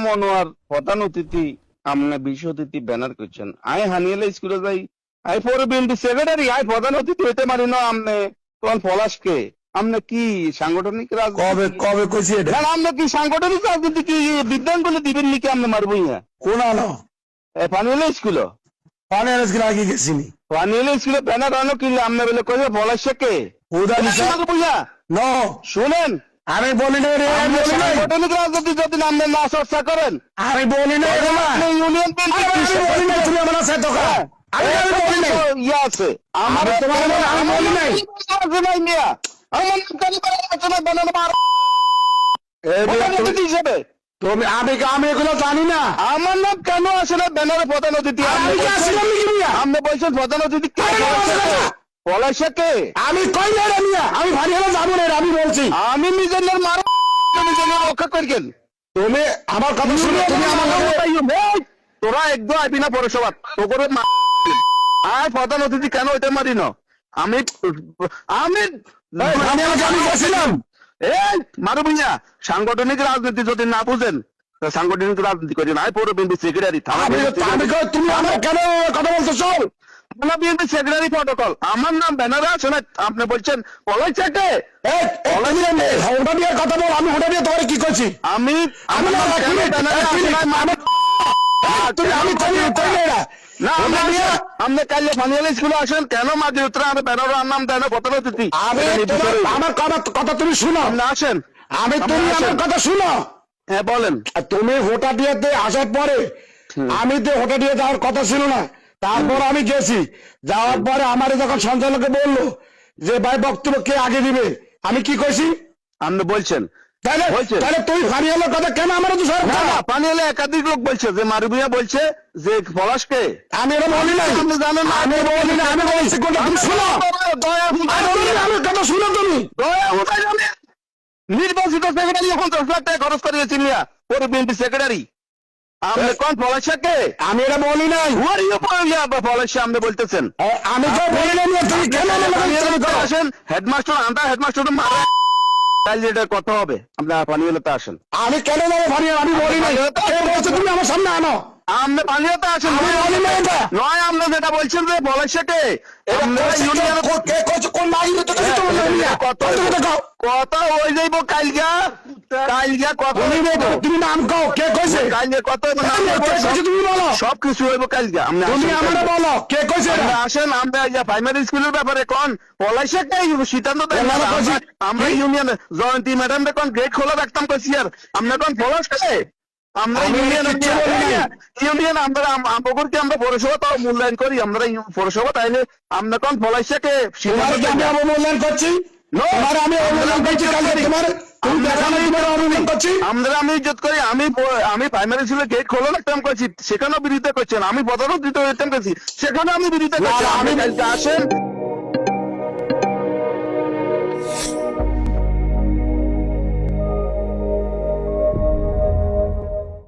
মনোয়ার প্রধান অতিথি আমনে বিশেষ অতিথি ব্যানার করছেন আই হানিয়েলে স্কুলে যাই আই পরে বিএনপি সেক্রেটারি আই প্রধান অতিথি হইতে পারি না আমনে তখন পলাশকে আমনে কি সাংগঠনিক কবে রাজনীতি কবে কইছি এটা না আমনে কি সাংগঠনিক রাজনীতি কি বিদ্যাঙ্গুলি দিবেন নাকি আমনে মারবই না কোন আনো পানিয়েলে স্কুল পানি আনসকে আগে গেছিনি পানিয়েলে স্কুলে ব্যানার আনো কি আমনে বলে কইবে পলাশকে উদা নিশা বুঝা নো শুনেন আমি বলি না রে আমি বলি নাই সাংগঠনিক রাজনীতি যদি আমনে না চর্চা করেন আমি বলি না রে মা আপনি ইউনিয়ন আমি বলি না তুমি আমার সাথে কথা আমি বলি না ইয়ে আছে আমার তোমার আমি বলি নাই নাই মিয়া আমার কালি আলোচনা বানানো হিসেবে তুমি আমি এগুলো জানি না আমার নাম কেন আসলে ব্যানারে প্রধান অতিথি আমি কি আসলাম নাকি মিয়া আপনি বলছেন প্রধান অতিথি পলাশাকে আমি কই না রে মিয়া আমি ভারী হলে যাবো না রে, আমি বলছি আমি নিজের মার নিজের রক্ষা করবেন তুমি আমার কথা শুনে তুমি আমার তোরা একদম আইবি না পৌরসভা তো করে আর প্রধান অতিথি কেন হইতে মারি না আমি আমি আমি গেছিলাম এই মারু ভুইয়া সাংগঠনিক রাজনীতি যদি না বুঝেন তা সাংগঠনিক রাজনীতি করেন আই পৌর বিএনপি সেক্রেটারি তুমি আমার কেন কথা বলতেছো থানা বিএনপি সেক্রেটারি প্রটোকল আমার নাম ব্যানারে আছে না আপনি বলছেন পলাইছাকে ওটা দিয়ে কথা বল আমি ওটা দিয়ে তোমার কি করছি আমি আমি না না আপনি কাল ফানিয়াল স্কুলে আসেন কেন মাঝে উত্তরা আমি ব্যানার নাম দেয় না প্রধান অতিথি আমার কথা তুমি শুনো আপনি আসেন তুমি আমার কথা শুনো হ্যাঁ বলেন তুমি হোটা দিয়েতে আসার পরে আমি তো হোটা দিয়ে যাওয়ার কথা ছিল না তারপর আমি গেছি যাওয়ার পরে আমার যখন সঞ্চালকে বললো যে ভাই বক্তব্য কে আগে দিবে আমি কি কইছি আপনি বলছেন তাহলে তুই ফানিয়ালের কথা কেন আমার তো পানিয়ালে একাধিক লোক বলছে যে মারুবিয়া বলছে যে পলাশকে আমি এটা বলি না আপনি জানেন না আমি বলি না আমি বলছি কোনটা তুমি শুনো আমি কথা শুনো তুমি নির্বাচিত সেক্রেটারি এখন 10 লাখ টাকা খরচ করিয়েছি মিয়া পরে বিএনপি সেক্রেটারি আপনি কোন পলাশাকে আমি এটা বলি নাই পলাশা আপনি বলতেছেন আমি তো বলি না তুমি কেন আসেন হেডমাস্টার আন্ডার হেডমাস্টার কাল এটা কত হবে আপনার পানিয়ালাতে আসেন আমি কেন যাবো ফানিয়াল আমি বলি নাই তুমি আমার সামনে আনো আপনি পানিয়াতে আসেন আমি বলি না এটা নয় আপনি যেটা বলছেন যে পলাশাকে কথা হয়ে যাইব কালগা কত তুমি নাম কও কে কইছে কালকে কত তুমি বলো সবকিছু হইব কালগা তুমি আমারে বলো কে কইছে আসেন আমরা প্রাইমারি স্কুলের ব্যাপারে কোন পলাশাকে সিদ্ধান্ত আমরা ইউনিয়ন জয়ন্তী ম্যাডাম কোন গেট খোলা রাখতাম কইছি আর আমরা কোন পলাশকে আমরা ইউনিয়ন আমরা বগুড়কে আমরা পৌরসভা তাও মূল্যায়ন করি আমরা পৌরসভা তাইলে আমরা কোন পলাশাকে আমি অবমূল্যায়ন করছি আমি অবমূল্যায়ন করছি আমরা আমি ইজ্জত করি আমি প্রাইমারি স্কুলের গেট খোলা রাখতাম করছি সেখানেও বিরোধিতা করছেন আমি প্রধানত দিতে করছি সেখানে আমি বিরোধিতা করছি আমি আসেন